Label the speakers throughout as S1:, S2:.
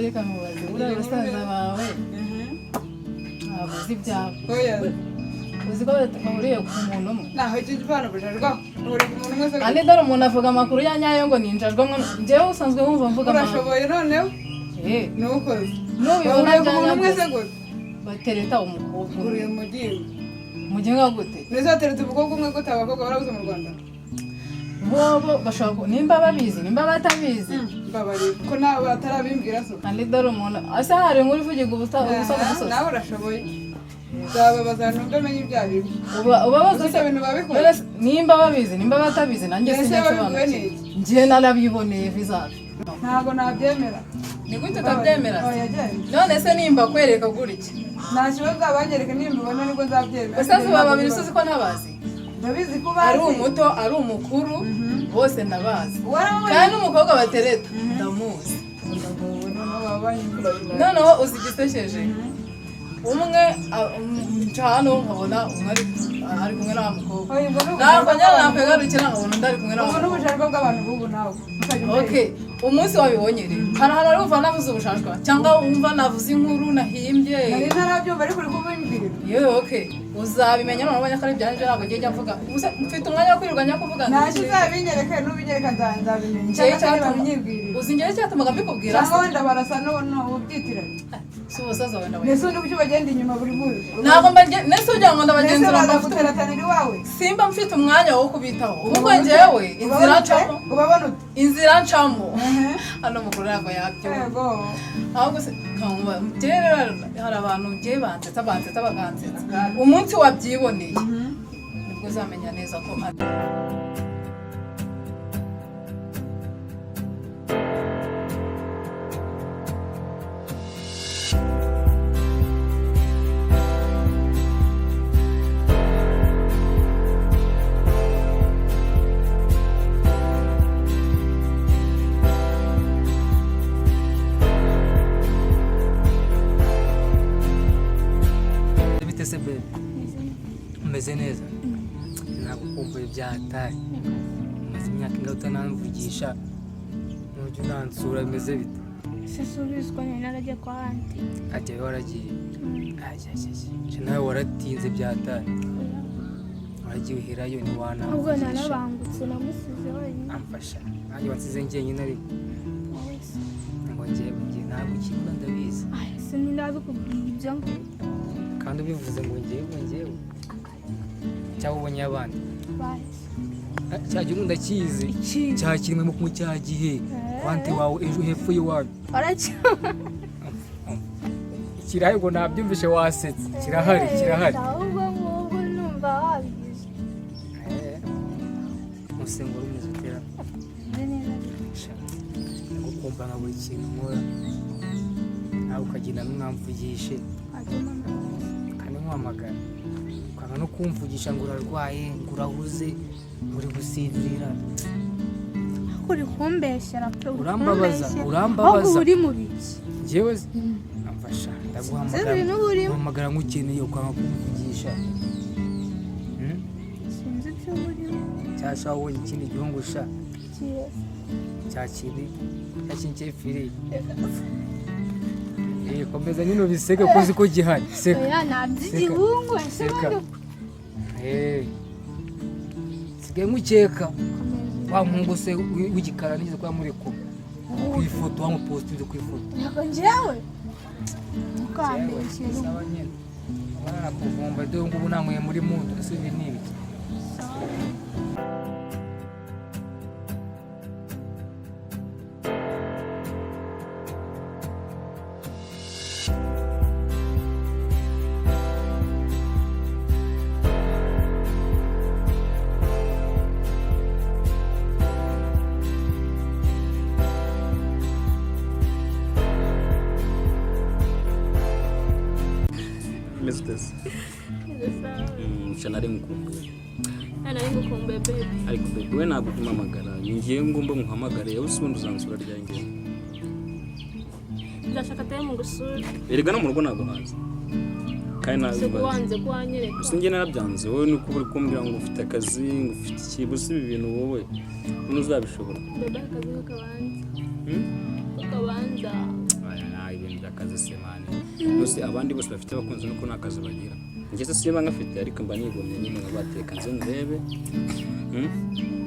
S1: reka mubaze uriya basaza bawe abuze ibyawe uzi ko bahuriye ku muntu umwe
S2: naho icyo gipano bujarwa bahuriye ku muntu umwe se
S1: kandi dore umuntu avuga amakuru ya nyayo ngo ninjajwe njyewe usanzwe wumva mvuga amakuru
S2: urashoboye noneho nukoze
S1: n'ubibona
S2: ku muntu umwe se gute
S1: batereta umukobwa
S2: bahuriye mu gihe
S1: mugenga gute
S2: neza batereta umukobwa umwe gute abakobwa barabuze mu Rwanda
S1: bobo bashaka nimba babizi nimba batabizi
S2: babari ko nabo batarabimbwira so
S1: kandi dore umuntu asa hari nkuri vugiga ubusa gusoza
S2: nawe urashoboye zababaza numbe menye ibyabi
S1: ubabaza
S2: se ibintu babikora
S1: nimba babizi nimba batabizi nanjye sinyasobanura ngiye narabiboneye vizaje
S2: ntago nabyemera
S1: ni gute utabyemera none se nimba kwereka guriki
S2: nta kibazo abanyereka nimba ubona nibwo nzabyemera
S1: basaza babiri uzi ko ntabazi
S2: ndabizi ko bazi
S1: ari umuto ari umukuru bose ndabazi kandi umukobwa batereta ndamuzi noneho uzi igisesheje umwe hano nkabona umwe ari kumwe n'uwo mukobwa ntabwo nyine nakwigarukira nkabona undi ari kumwe n'uwo mukobwa
S2: n'ubushake bw'abantu b'ubu nawe
S1: umunsi wabibonye rero hari ahantu ari wumva navuze ubushashwa cyangwa wumva navuze inkuru nahimbye
S2: nari ntarabyumva ariko uri kubimbwira
S1: yewe uzabimenya none ubonye ko ari ibyanjye ntabwo ngiye njya mvuga mfite umwanya wo kwirirwa njya kuvuga
S2: ntacyo uzabinyereke n'ubinyereka nzabimenya cyangwa babinyibwirira
S1: uzi njyewe cyatumaga mbikubwira
S2: cyangwa wenda barasa n'ubyitiranye
S1: si ubusaza wenda
S2: mbese undi kuki bagenda inyuma buri munsi
S1: ntabwo nese ugira ngo ndabagenzura
S2: baguteratanira iwawe
S1: simba mfite umwanya wo kubitaho ubwo njyewe inzira ncamo
S2: ubabona ute
S1: inzira ncamo hano mukuru ntabwo yabyumva ahubwo se hari abantu ngiye bansetsa bakansetsa umunsi wabyiboneye nibwo uzamenya neza ko ari
S3: umeze neza ntabwo kumva ibyataye umaze imyaka ingahe utanamvugisha nujya unansura bimeze bite
S4: sisubizwa nyine narajya kwa anti
S3: ajyayo waragiye nawe waratinze byataye waragiye uherayo ntiwanamvugisha
S4: ubwo nanabangutse namusize wenyine
S3: amfasha nanjye wansize njyenyine ariko ngo njyewe ntabwo ukirwa ndabizi
S4: sinabikubwira ibyo
S3: kandi ubivuze ngo njyewe cyangwa ubonye abandi cya gihe ndakizi cyakirimo mu cya gihe kwante wawe ejo hepfo y'iwawe kirahari ngo nabyumvishe wasetse kirahari
S4: ahubwo ngubwo numva wabigize
S3: musengura umeze utera gukumva nka buri kintu nkora nawe ukagenda n'umwamvugishe kandi nkuhamagara ukanga no kumvugisha ngo urarwaye ngo urahuze uri gusinzira
S4: uri kumbeshyera
S3: urambabaza
S4: ahubwo uri mu biki
S3: njyewe amfasha ndaguhamagara nk'ukeneye ukanga kumvugisha
S4: sinzi ibyo urimo
S3: cyashaka wabonye ikindi gihungu sha cyakiri cyefiri komeza nyine ubiseke ko uzi ko gihari seka
S4: oya nabyo igihungu
S3: seka sigaye nkukeka wa muhungu se w'igikara nigeze kuba muri ko ku ifoto wamupostinze ku ifoto
S4: ntabwo njyewe mukambeshyera
S3: sawa nyine abana kuvumba dore ngubu nanyweye muri mudu ese ibi ni ibiki
S5: Mrs. Nari ngukumbuye.
S4: Nari ngukumbuye baby.
S5: Ariko baby we ntabwo kumamagara. Ngiye ngomba muhamagare yawe usubundi uzansura ryanjye.
S4: Ndashaka taye mu gusura.
S5: Erega no mu rugo ntabwo hazi. Kandi nabibaza.
S4: Wanze kwanyereka.
S5: Sinjye narabyanze wowe nuko uri kumbwira ngo ufite akazi, ngo ufite ikibuzi ibi bintu wowe. None uzabishobora.
S4: Baby akazi kabanza. Kabanza.
S5: akazi se mani bose abandi bose bafite abakunzi nuko nta kazi bagira njye se siba ngafite ariko mba nigomye nyine ngabateka nze ndebe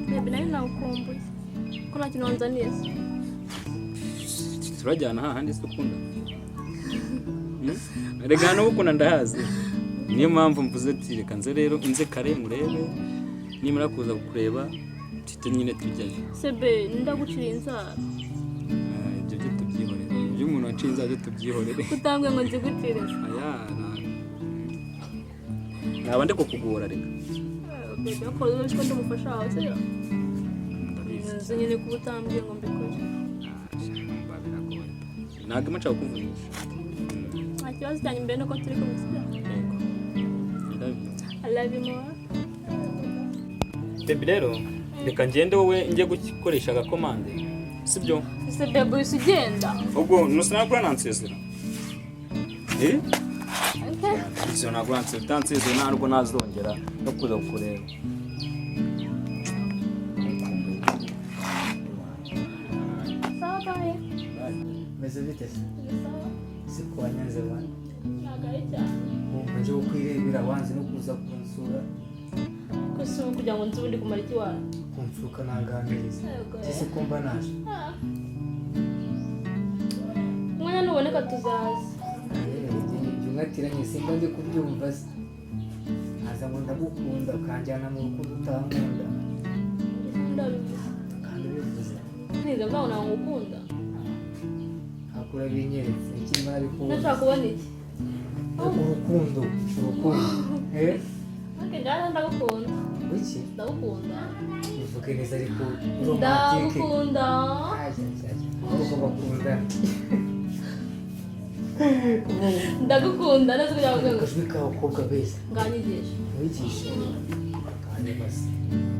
S4: bebe nayo nakumbuye ko nta kintu wanzaniye
S5: turajyana hahandi se ukunda rega no gukunda ndahazi niyo mpamvu mvuze ati reka nze rero nze kare murebe nimara kuza kukureba tite nyine tujyayo
S4: sebe ndagucira inzara
S5: ibyo byo tubyihorere ibyo umuntu waciye inzara tubyihorere
S4: utambwe ngo nzigucire
S5: aya naba ndi kukugora reka
S4: bebe ko uzi ko ndumufasha wawe se ndabizi nyine kuba utambwiye ngo mbikore
S5: ntabwo imaca kukuvunisha
S4: nta kibazo cyanjye mbere nuko turi kumusira I love you more
S5: Baby rero reka ngende wowe njye gukoresha agakomande sibyo
S4: ese bebe wese ugenda
S5: ubwo nusinakura nansezera
S4: okay
S5: izo ntabwo nansezera ntabwo nazongera no kuza kukureba
S4: sawa bye
S3: meze bite
S4: sawa
S3: si kwa nyanze bana
S4: nagaye cyane
S3: nje kwirebera wanze no kuza kunsura
S4: ko si kugira ngo nzubundi kumara iki wawe
S3: kumfuka naganiriza ese ko mba naje
S4: umwanya nuboneka tuzaza
S3: ibyo ngatiranye simba ndi kubyumva se nkaza ngo ndagukunda ukanjyana mu rukundo utankunda kandi bivuze
S4: ntiga mbaho nawe ngukunda
S3: hakura binyeretse ikindi nabikunda
S4: ndashaka kubona iki
S3: urukundo
S4: njyana ndagukunda
S3: wiki
S4: ndagukunda
S3: bivuge neza ariko
S4: ndagukunda
S3: ahubwo bakundana
S4: ndagukunda neza kugira ngo
S3: akajwi k'abakobwa beza
S4: nganyigisha
S3: wigishe kandi basi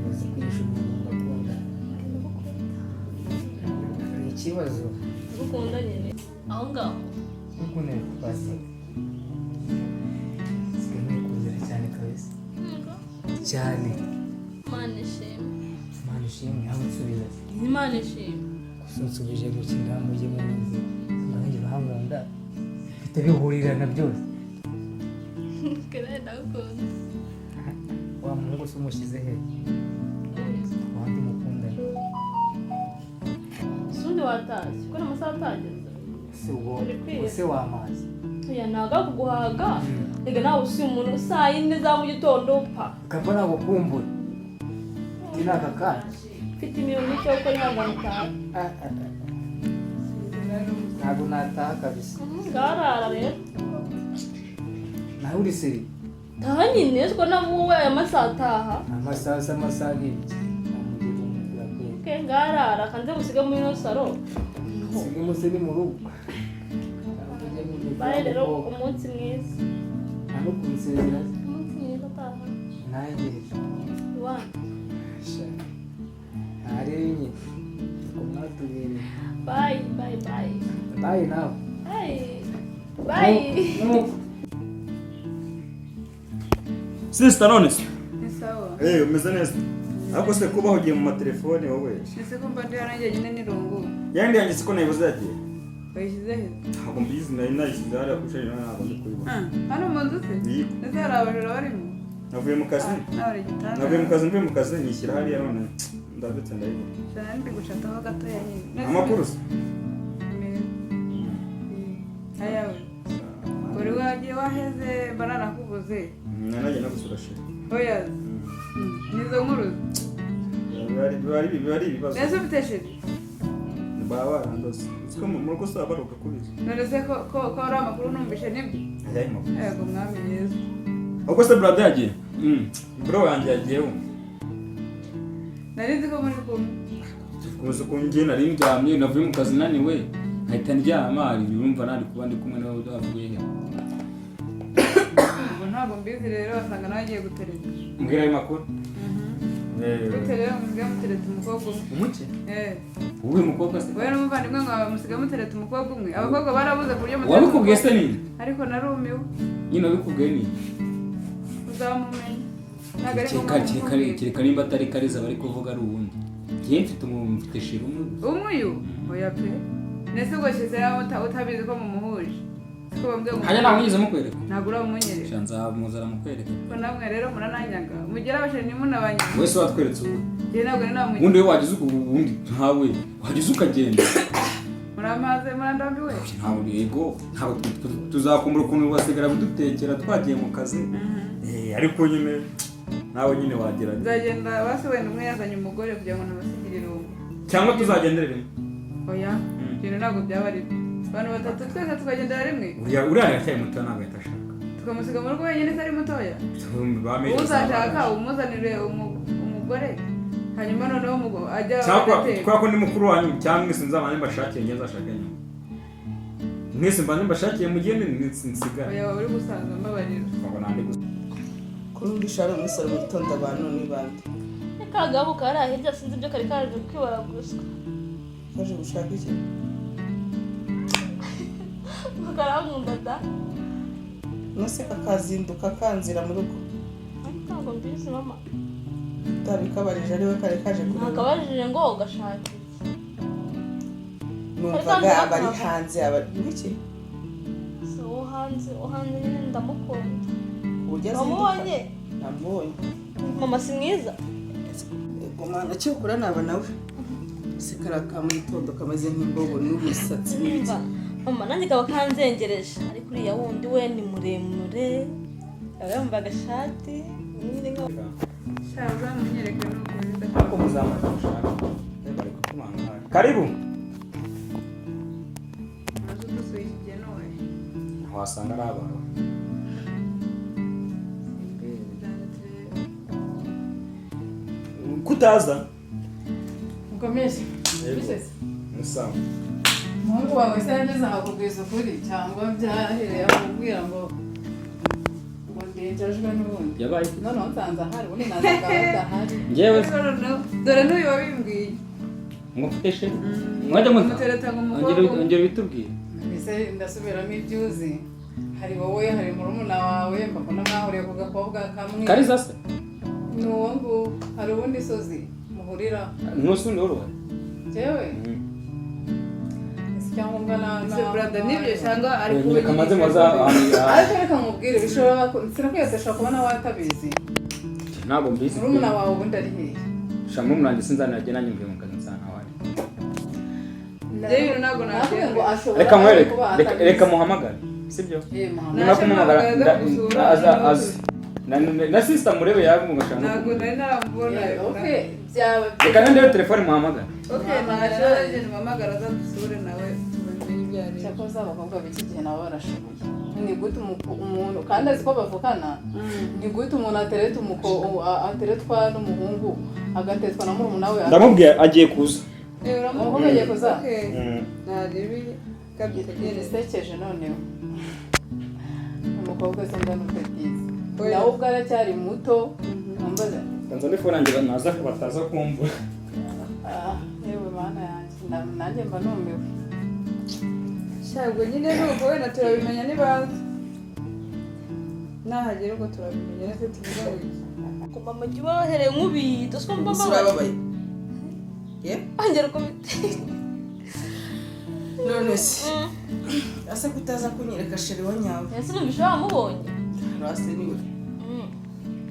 S3: uzi kwigisha umuntu ugakunda ni ikibazo
S4: ndagukunda nyine aho ngaho
S3: kuko ntari basi sigaye mwikundira cyane kabisa cyane
S4: Imana ishimwe
S3: Imana ishimwe aho nsubiza
S4: Imana ishimwe
S3: gusa nsubije gukina mujye mu nzira nanjye bahanganda bifite bihurirana byose
S4: kera ndagukunda
S3: wa muhungu se umushyize he wandi mukundana
S4: sundi watazi ko n'amasaha atageze
S3: se ubwo se wamazi
S4: oya ntago ari kuguhaga reka nawe usuye umuntu saa yine za mu gitondo upfa
S3: ukava nagukumbura ati ni aka kanya
S4: mfite imirimo myinshi yo gukora ihangana utaha
S3: ntabwo nataha kabisa
S4: ngarara rero
S3: nawe uri seri
S4: taha nyine siko na wowe aya masaha ataha
S3: amasaha se amasaha ni ibiki
S4: ke ngarara kanze gusiga muri ino saro
S3: sige muse ni mu rugo
S4: baye rero umunsi mwiza
S3: nta no kunsezera
S4: umunsi mwiza ataha
S3: nanjye
S4: iwanyu
S3: ntarenye ngo mwatubereye
S4: bayi bayi bayi
S3: bayi nawe
S4: bayi
S5: Sister none se
S2: ni sawa
S5: umeze neza ariko se kubaho ugiye mu matelefone wowe
S2: ese ko mba ndi hano njyenyine n'irungu
S5: yandi yanjye siko nayibuze yagiye
S2: bayishyize he
S5: ntabwo mbizi nari nayishyize hariya ku ishuri ntabwo ndi kubibona
S2: hano mu nzu se
S5: Yego.
S2: ese hari abajura barimo
S5: navuye mu kazi
S2: nawe igitanda
S5: mvuye mu kazi nishyira hariya none ndabitse ndayibona
S2: cyane ndi gucataho gatoya nyine
S5: amakuru se
S2: ayawe uri wagiye waheze banana kubuze
S5: nanjye nagusura shira
S2: oya nizo nkuru
S5: biba ari ibibazo
S2: neza ufite shiri
S5: baba barandose siko mu rugo saba baruka kubizi
S2: none se ko ari amakuru numvishe nibyo
S5: ajyayo makuru
S2: yego mwami yezu
S5: ubwo se brother yagiye bro wanjye yagiyeho
S2: nari nzi ko muri kumwe
S5: kuza kunjye nari ndyamye navuye mu kazi naniwe nkahita ndyama urumva nari kuba ndi kumwe nawe udavuye he
S2: ubwo ntabwo mbizi rero wasanga nawe agiye gutereta
S5: mbwira ayo makuru
S2: guterera musigaye mutereta umukobwa umwe
S5: umuke
S2: eh
S5: wowe mukobwa se
S2: wowe n'umuvandimwe ngo musigaye mutereta umukobwa umwe abakobwa barabuze ku buryo
S5: wabikubwiye se nini
S2: ariko narumiwe
S5: nyine wabikubwiye nini
S2: uzamumenya ntabwo ari
S5: kereka nimba atari kariza bari kuvuga ari uwundi njye mfite shira umwe
S2: umwe uyu oya pe nese ubwo shyize utabizi ko mumuhuje ko bambwe ngo
S5: hajya ntabwo ngeze mukwereka
S2: ntabwo uramunyerera
S5: shanza muzara mukwereka
S2: ko namwe rero murananyaga mugira abasheni nimunabanya
S5: wese watweretse ubu
S2: je ntabwo namunyerera
S5: ubundi we wagize ubundi ntawe wagize ukagenda
S2: muramaze murandambiwe
S5: ntabwo yego ntabwo tuzakumbura ukuntu wasigara budutekera twagiye mu kazi ariko nyine nawe nyine wagira
S2: nzagenda basi wenda umwe yazanye umugore kugira ngo nabasigire irungu
S5: cyangwa tuzagendera rimwe
S2: oya ibintu ntabwo byaba ari abantu batatu twese tukagendera rimwe
S5: uriya aracyari muto ntabwo ahita ashaka
S2: tukamusiga mu rugo wenyine atari mutoya uzashaka umuzanire umugore hanyuma noneho umugore ajya
S5: kubera ko ndi mukuru wanyu cyangwa mwese nzabana mbashakiye njye nzashaka nyuma mwese mbana mbashakiye mugende nsigara
S2: oya waba uri gusaza mbabarira
S6: kuri ushara umusoro mu gitondo abantu ni bande
S4: kagabo kari ahirya sinzi ibyo kari kaje kwibaraguzwa
S6: kaje gushaka iki
S4: karankunda da
S6: nose kakazinduka kanzira mu rugo
S4: ntabwo mbizi mama
S6: utabikabarije ariwe kare kaje kureba
S4: ntakabajije ngo ugashaka
S6: numvaga abari hanze abari iki
S4: so hanze nyine ndamukunda
S6: uburyo
S4: wamubonye
S6: namubonye
S4: mama si mwiza
S6: ego mana cyokora naba nawe sikaraka mu gitondo kameze nk'imbobo n'umusatsi
S4: Umva, mama nanjye kaba kanzengereje ariko uriya wundi we ni muremure yaba yambaye agashati nyine nka
S2: shaza munyereke nuko
S5: ariko muzamara gushaka bari kutumanga karibu
S2: nazo dusuye noye
S5: wasanga ari abantu kutaza
S1: ukomeze bisese
S5: musamu
S1: umuhungu wawe se yageze aha kubwiza ukuri cyangwa byahereye aho kubwira ngo ndejejwe n'ubundi
S5: yabaye
S1: noneho nsanze ahari ubundi nazaga badahari
S5: njyewe
S2: dore n'uyu wabimbwiye
S5: mufeshe mwajya
S2: mutereta ngo umukobwa
S5: ongera bitubwire
S1: mbese ndasubiramo ibyo uzi hari wowe hari murumuna wawe mbona mwahuriye ku gakobwa kamwe
S5: kariza se
S1: ni uwo nguwo hari ubundi sozi muhurira
S5: nusundi woroha
S1: jewe icyangombwa
S2: brother nibyo cyangwa ari
S5: reka maze maza
S1: ariko reka nkubwire bishobora sinakwiyatesha kubona watabizi
S5: ntabwo mbizi
S1: murumuna wawe ubundi ari hehe
S5: shamwe munange sinzanajye nanjye mvuye mu kazi nsana wari
S2: rero ntabwo
S1: navuga ngo ashobora
S5: reka mwereke reka muhamagare sibyo nyuma kumuhamagara aza na sister murebe yavuga ngo
S2: ntabwo nari naramubona
S1: okay byaba
S5: reka nende telefone muhamagara
S2: okay nasharaje mpamagara azadusure nawe tumenye ibyo ari
S1: cyakoze abakobwa b'iki gihe nabo barashoboye ni gute umuntu kandi azi ko bavukana ni gute umuntu ateretwa n'umuhungu agatetwa na murumuna we
S5: ndamubwiye agiye kuza
S1: umuhungu agiye kuza
S2: naribi
S1: bisekeje noneho umukobwa se mbona ufite byiza nawe ubwo aracyari muto numvaga
S5: tanzania fone yanjye naza bataza kumva
S1: yewe mana yanjye nanjye mba numiwe
S2: shabwo nyine nuko wenda turabimenya nibaza nahagera ubwo turabimenya natwe tuvuga ngo
S4: mama jya ubahereye nk'ubita so mbaba
S6: urababaye ye
S4: angera uko bite
S6: none se ase kutaza kunyereka sheri wa nyawe
S4: ese numvisha wamubonye
S6: rase niwe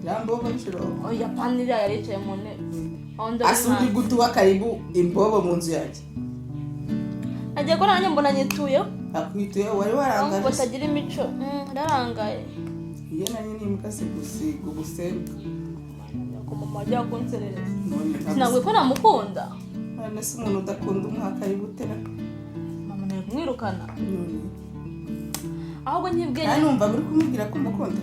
S6: yambobo nishiro
S4: oya panira yari yicaye mu ntebe
S6: asundi gutuwa karibu imbobo mu nzu yanjye
S4: agiye ko nanjye mbona nyituyeho
S6: akwituye wari
S4: ngo
S6: warangaje
S4: batagira imico ndarangaye
S6: iyo nanjye nimukase gusiga ubusembe
S4: ko mama ajya kunserereza
S6: none
S4: sinabwiye ko namukunda
S6: none se umuntu udakunda umwaka ari gutera
S4: mama nari kumwirukana
S6: none
S4: ahubwo nyibwiye
S6: kandi numva uri kumubwira ko umukunda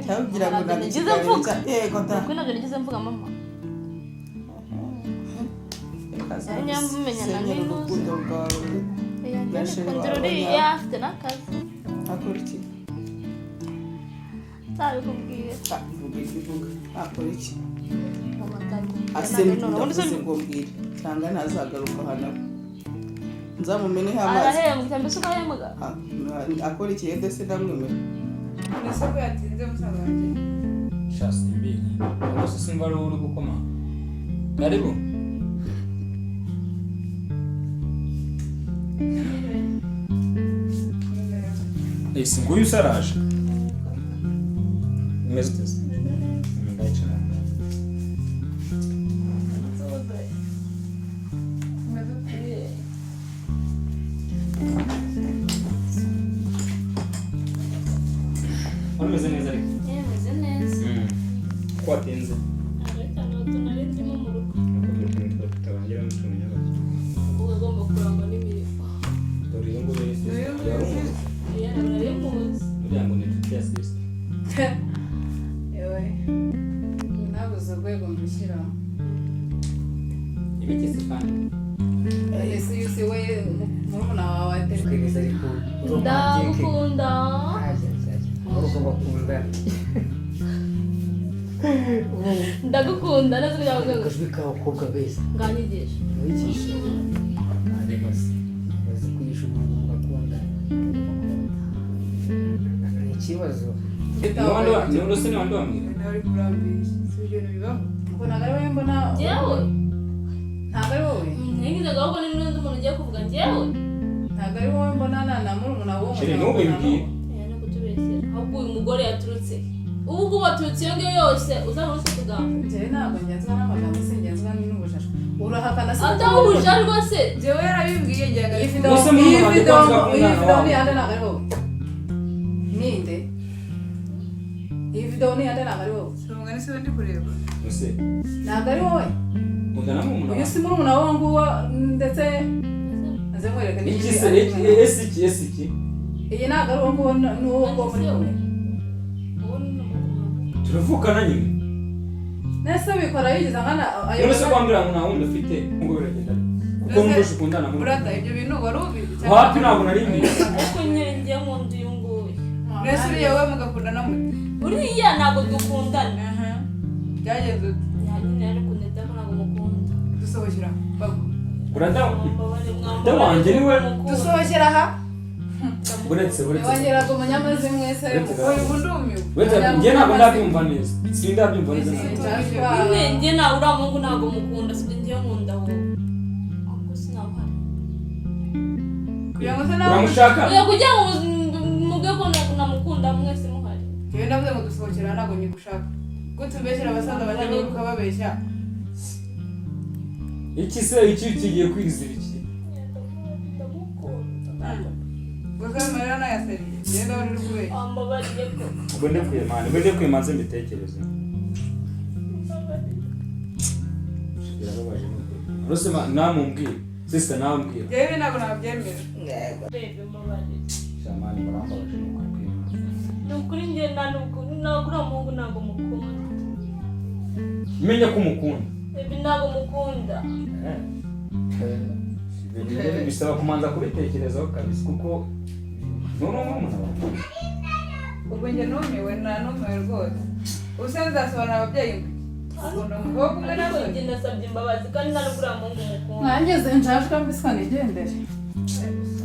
S6: cyangwa ugira ngo
S4: nagize mvuga
S6: yego da
S4: kuko nabyo nagize mvuga mama nyamumenya na minuza
S6: urukundo rwawe
S4: kundira uriya afite n'akazi
S6: akora iki
S4: nzabikubwira
S6: vuga akora iki
S4: mama
S6: asembuye
S4: ntabwo
S6: ndavuze ngo mbwire cyangwa ntazagaruka hano nzamumeneho amazi
S4: arahembwa mbese ugahembwa
S6: akora iki yede se ndamwemera
S2: ese ko yatinze musaza wanjye
S5: shasi mbiri bose simba ari uri gukoma karibu ese nguyu usaraje umeze ute ndayicara umeze neza ariko
S4: meze neza
S5: ko watinze
S4: ariko ntabwo nari ndimo mu rugo
S5: tutabangira n'utuntu nyabaki
S4: uba ugomba kurangwa n'imirimo
S5: dore iyo nguyu yari
S4: nari muzi
S5: uriya ngo ni inshuti ya sisita
S1: yewe nabuze urwego mbishyiraho
S5: ibikisi kandi
S1: ese yusi we murumuna wawe atari
S3: kwemeza ariko
S4: ndagukunda
S3: urugo bakunda
S4: ndagukunda neza kugira ngo
S3: akajwi k'abakobwa beza
S4: nganyigisha
S3: wigisha bazi kwigisha umuntu bakunda ni ikibazo
S5: niba se niba ndabambwira
S2: nawe uri kurambisha si ibyo bibaho
S1: ngo ntabwo ari wowe mbona
S4: njyewe
S1: ntabwo ari wowe
S4: ntigize ahubwo ni n'undi muntu ugiye kuvuga njyewe
S1: ntabwo ari wowe mbona na murumuna w'uwo
S5: sheri ntubibwire
S4: no kutubesera ahubwo uyu mugore yaturutse ubu ngubu waturutse iyo ngiyo yose uzaba uretse kugambo
S1: njyewe ntabwo ngenzwa n'amagambo singenzwa n'ubujajwa urahakana se
S4: ataba ubujya rwose
S2: njyewe yarabimbwiye njyaga
S1: iyi
S5: Ese
S1: video
S5: murumuna wanjye kwanza
S1: iyi
S5: akundana
S1: video
S5: nawe.
S1: ni yande ntabwo ari wowe ninde iyi video ni yande ntabwo ari wowe
S2: umugani si we ndi kureba
S5: ese
S1: ntabwo ari wowe
S5: undana n'umuntu
S1: uyu si murumuna w'uwo nguwo ndetse aze mwereka
S5: iki se ese iki
S1: iyi ntabwo ari uwo nguwo n'uwo nguwo muri kumwe
S5: turavukana nyine
S1: nese bikora yigize nkana
S5: none se kwambwira ngo nta wundi ufite ngo biragenda kuko numvise ukundana muri
S2: urata ibyo bintu wari ubizi
S5: wapi ntabwo nari mbizi
S4: ariko nyine ngiye mu nzu y'uyu nguyu
S2: mbese uriya we mugakundana mute
S4: uriya ntabwo dukundana
S2: byagenze ute
S4: nyine ari kuneta ko ntabwo mukunda
S2: dusohokera bagu
S5: burada
S4: mwambabare
S5: da wanjye niwe
S1: dusohokera aha
S5: uretse
S1: wongeraga umunyamazi mwese
S2: uyu ubu ndumiwe
S5: njye ntabwo ndabyumva neza sindabyumva neza
S4: nyine njye nawe uriya muhungu ntabwo mukunda sibyo ngiye nkunda wowe ahubwo sinawuhari
S2: kugira ngo se nawe
S5: uramushaka
S4: oya kugira ngo mubwe ko namukunda mwese muhari
S2: njyewe ndavuze ngo dusohokera ntabwo nyigushaka gute umbeshyira abasaza bajya ukababeshya
S5: iki se iki kigiye kwizira iki
S2: gukamerera n'ayaseriye njyewe ndabona uri kubeshya
S4: wambabariye ko
S5: ubwo kwimanze mbitekereze birababaje rwose namumbwira sister namumbwira
S2: njyewe ntabwo nabyemera
S4: bebe mbabarire
S5: shamani barambabaje
S4: ni ukuri njye ntabwo uriya muhungu ntabwo mukunda
S5: menya ko umukunda
S4: bebe ntabwo mukunda
S5: bisaba kumanza kubitekerezaho kabisa kuko noneho umuntu
S2: ubwo njye numiwe numiwe rwose ubuse nzasobanura ababyeyi ukunda umukobwa umwe nawe
S4: njye nasabye imbabazi kandi nta n'uriya muhungu mukunda
S1: mwangeze njajwe mbiswa nigendere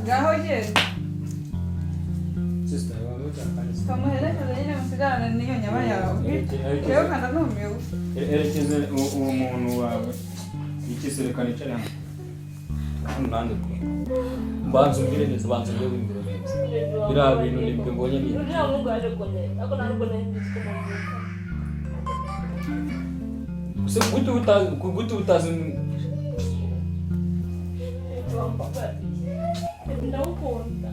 S2: ngaho genda
S5: sister wawe kandi
S2: kamuherekeza nyine musigarane n'iyo nyama yawe rero kandi numiwe
S5: erekeze uwo muntu wawe ikiserekana icari hano nandiko mbanza umbwire neza banza urebe imbere neza biriya bintu nibyo mbonye ni
S4: uriya muhungu yaje kuneza ariko nta nubwo nari mbizi ko mumwita
S5: gusa gute utazi
S4: ndawukunda